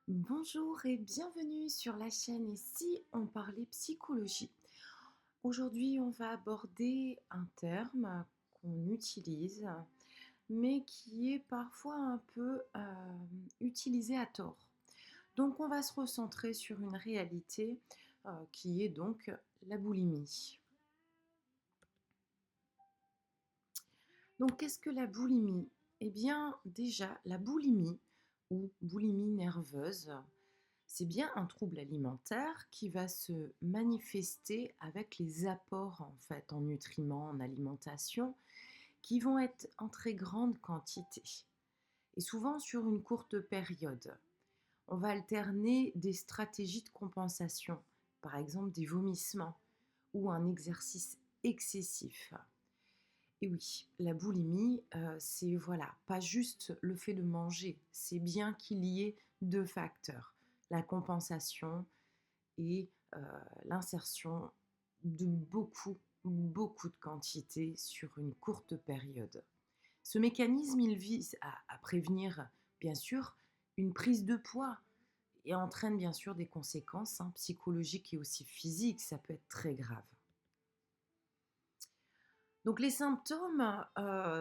Bonjour et bienvenue sur la chaîne Ici on parlait psychologie. Aujourd'hui on va aborder un terme qu'on utilise mais qui est parfois un peu utilisé à tort. Donc on va se recentrer sur une réalité qui est donc la boulimie. Donc qu'est-ce que la boulimie? Eh bien déjà la boulimie ou boulimie nerveuse, c'est bien un trouble alimentaire qui va se manifester avec les apports en fait en nutriments, en alimentation, qui vont être en très grande quantité et souvent sur une courte période. On va alterner des stratégies de compensation, par exemple des vomissements ou un exercice excessif. Et oui, la boulimie, c'est voilà, pas juste le fait de manger, c'est bien qu'il y ait deux facteurs, la compensation et l'insertion de beaucoup de quantité sur une courte période. Ce mécanisme, il vise à prévenir, bien sûr, une prise de poids et entraîne bien sûr des conséquences psychologiques et aussi physiques, ça peut être très grave. Donc les symptômes,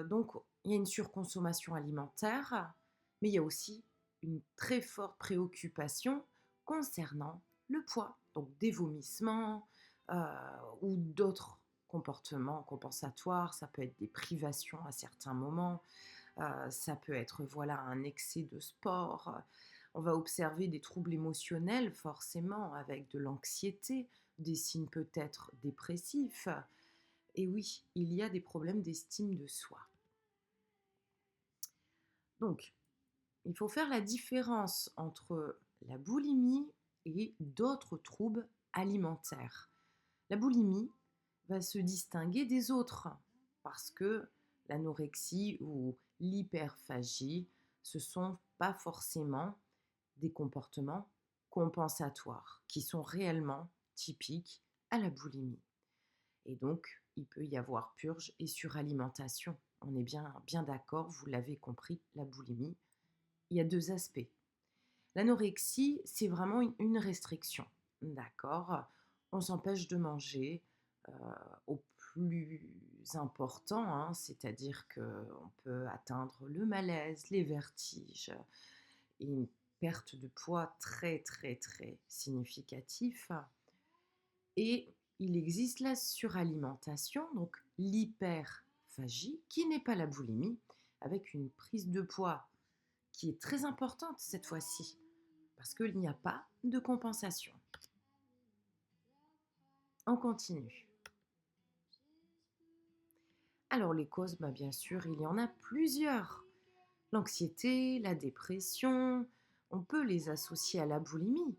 donc il y a une surconsommation alimentaire, mais il y a aussi une très forte préoccupation concernant le poids, donc des vomissements heu, ou d'autres comportements compensatoires. Ça peut être des privations à certains moments, ça peut être, voilà, un excès de sport. On va observer des troubles émotionnels forcément avec de l'anxiété, des signes peut-être dépressifs. Et oui, il y a des problèmes d'estime de soi. Donc, il faut faire la différence entre la boulimie et d'autres troubles alimentaires. La boulimie va se distinguer des autres parce que l'anorexie ou l'hyperphagie, ce ne sont pas forcément des comportements compensatoires qui sont réellement typiques à la boulimie. Et donc, il peut y avoir purge et suralimentation. On est bien d'accord, vous l'avez compris, la boulimie, il y a deux aspects. L'anorexie, c'est vraiment une restriction, d'accord. On s'empêche de manger euh, au plus important, c'est-à-dire qu'on peut atteindre le malaise, les vertiges et une perte de poids très très très significatif. Et il existe la suralimentation, donc l'hyperphagie, qui n'est pas la boulimie, avec une prise de poids qui est très importante cette fois-ci, parce qu'il n'y a pas de compensation. On continue. Alors les causes, bien sûr, il y en a plusieurs. L'anxiété, la dépression, on peut les associer à la boulimie.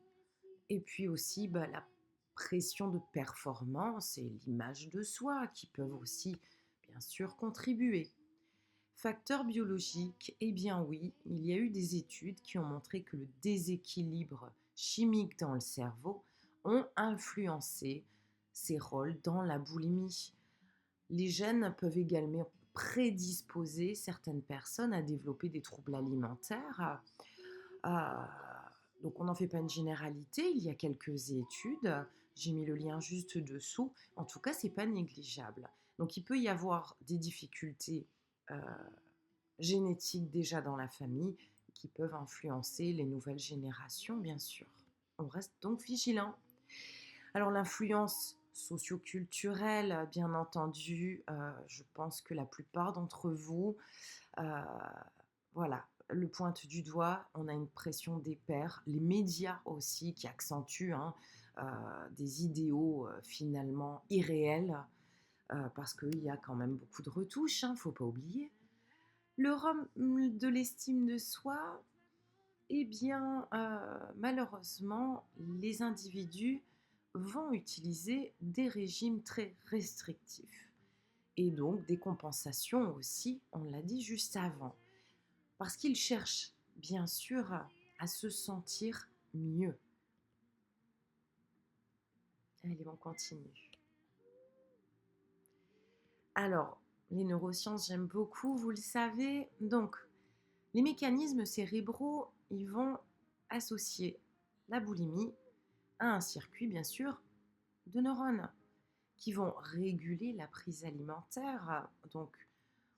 Et puis aussi la pression de performance et l'image de soi qui peuvent aussi, bien sûr, contribuer. Facteurs biologiques, eh bien oui, il y a eu des études qui ont montré que le déséquilibre chimique dans le cerveau ont influencé ces rôles dans la boulimie. Les gènes peuvent également prédisposer certaines personnes à développer des troubles alimentaires. Euh, donc on n'en fait pas une généralité, il y a quelques études, j'ai mis le lien juste dessous. En tout cas, c'est pas négligeable. Donc il peut y avoir des difficultés euh, génétiques déjà dans la famille qui peuvent influencer les nouvelles générations, bien sûr. On reste donc vigilant. Alors l'influence socioculturelle, bien entendu, je pense que la plupart d'entre vous, euh, voilà, le pointe du doigt, on a une pression des pairs, les médias aussi qui accentuent des idéaux finalement irréels, parce qu'il y a quand même beaucoup de retouches, faut pas oublier. Le rôle de l'estime de soi, eh bien, malheureusement, les individus vont utiliser des régimes très restrictifs et donc des compensations aussi, on l'a dit juste avant, parce qu'ils cherchent bien sûr à se sentir mieux. Allez, on continue. Alors, les neurosciences, j'aime beaucoup, vous le savez. Donc, les mécanismes cérébraux, ils vont associer la boulimie à un circuit, bien sûr, de neurones qui vont réguler la prise alimentaire. Donc,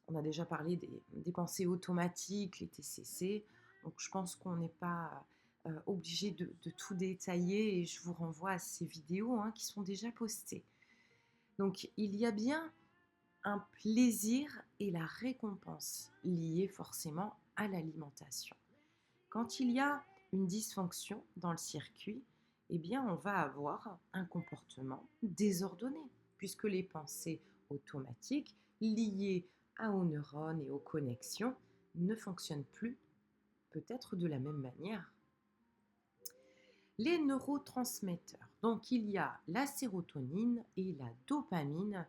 on a déjà parlé des pensées automatiques, les TCC. Donc, je pense qu'on n'est pas obligé de tout détailler et je vous renvoie à ces vidéos qui sont déjà postées. Donc, il y a bien un plaisir et la récompense liés forcément à l'alimentation. Quand il y a une dysfonction dans le circuit, eh bien, on va avoir un comportement désordonné, puisque les pensées automatiques liées aux neurones et aux connexions ne fonctionnent plus, peut-être de la même manière. Les neurotransmetteurs, donc il y a la sérotonine et la dopamine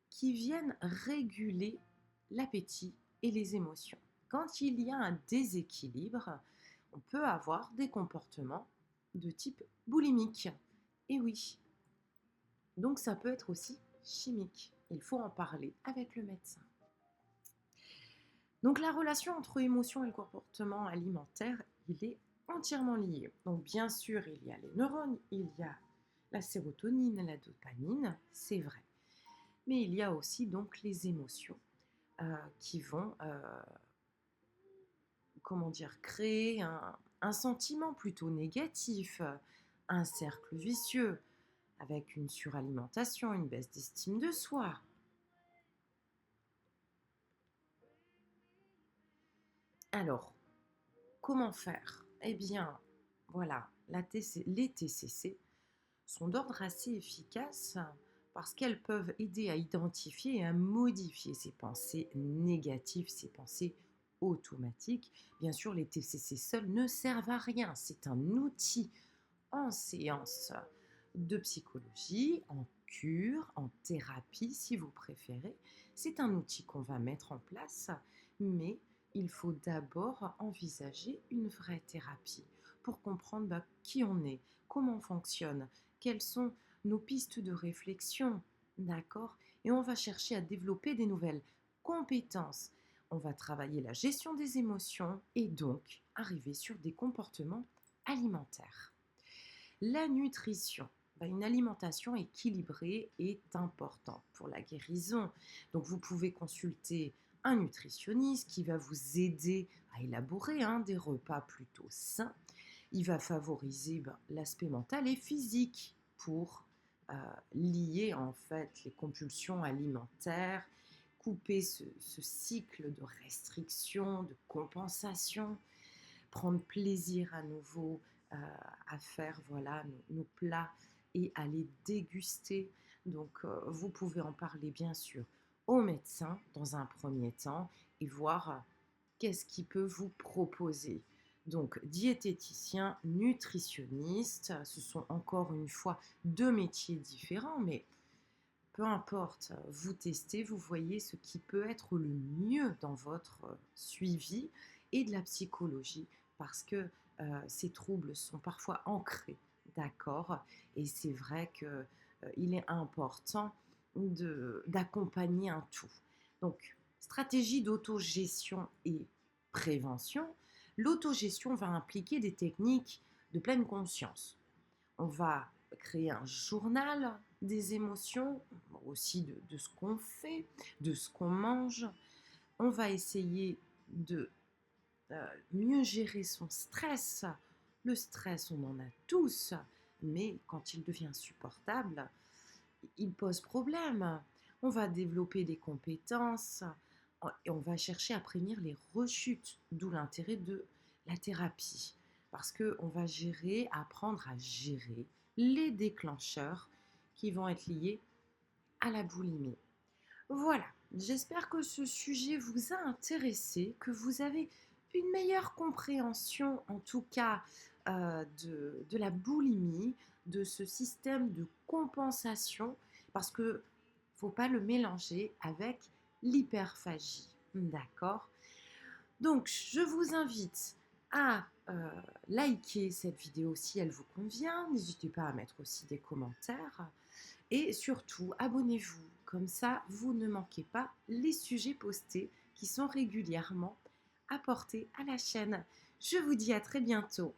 qui viennent réguler l'appétit et les émotions. Quand il y a un déséquilibre, on peut avoir des comportements de type boulimique. Et oui, donc ça peut être aussi chimique. Il faut en parler avec le médecin. Donc la relation entre émotion et le comportement alimentaire, il est entièrement lié. Donc bien sûr, il y a les neurones, il y a la sérotonine, la dopamine, c'est vrai. Mais il y a aussi donc les émotions qui vont créer un sentiment plutôt négatif, un cercle vicieux, avec une suralimentation, une baisse d'estime de soi. Alors, comment faire? Eh bien, voilà, les TCC sont d'ordre assez efficace parce qu'elles peuvent aider à identifier et à modifier ces pensées négatives, ces pensées automatiques. Bien sûr, les TCC seuls ne servent à rien. C'est un outil en séance de psychologie, en cure, en thérapie si vous préférez. C'est un outil qu'on va mettre en place, mais il faut d'abord envisager une vraie thérapie pour comprendre qui on est, comment on fonctionne, quelles sont nos pistes de réflexion, d'accord? Et on va chercher à développer des nouvelles compétences. On va travailler la gestion des émotions et donc arriver sur des comportements alimentaires. La nutrition. Une alimentation équilibrée est importante pour la guérison. Donc vous pouvez consulter un nutritionniste qui va vous aider à élaborer des repas plutôt sains. Il va favoriser l'aspect mental et physique pour lier en fait les compulsions alimentaires, couper ce cycle de restriction, de compensation, prendre plaisir à nouveau à faire nos plats et à les déguster. Donc vous pouvez en parler bien sûr au médecin dans un premier temps et voir qu'est-ce qu'il peut vous proposer. Donc diététicien, nutritionniste, ce sont encore une fois deux métiers différents, mais peu importe, vous testez, vous voyez ce qui peut être le mieux dans votre suivi et de la psychologie parce que ces troubles sont parfois ancrés, d'accord? Et c'est vrai qu'il est important d'accompagner un tout. Donc, stratégie d'autogestion et prévention. L'autogestion va impliquer des techniques de pleine conscience. On va créer un journal des émotions, aussi de ce qu'on fait, de ce qu'on mange. On va essayer de mieux gérer son stress. Le stress, on en a tous, mais quand il devient insupportable, il pose problème. On va développer des compétences et on va chercher à prévenir les rechutes, d'où l'intérêt de la thérapie. Parce qu'on va apprendre à gérer les déclencheurs qui vont être liés à la boulimie. Voilà, j'espère que ce sujet vous a intéressé, que vous avez une meilleure compréhension en tout cas de la boulimie, de ce système de compensation, parce que ne faut pas le mélanger avec l'hyperphagie. D'accord? Donc, je vous invite à liker cette vidéo si elle vous convient. N'hésitez pas à mettre aussi des commentaires. Et surtout, abonnez-vous. Comme ça, vous ne manquez pas les sujets postés qui sont régulièrement apportés à la chaîne. Je vous dis à très bientôt.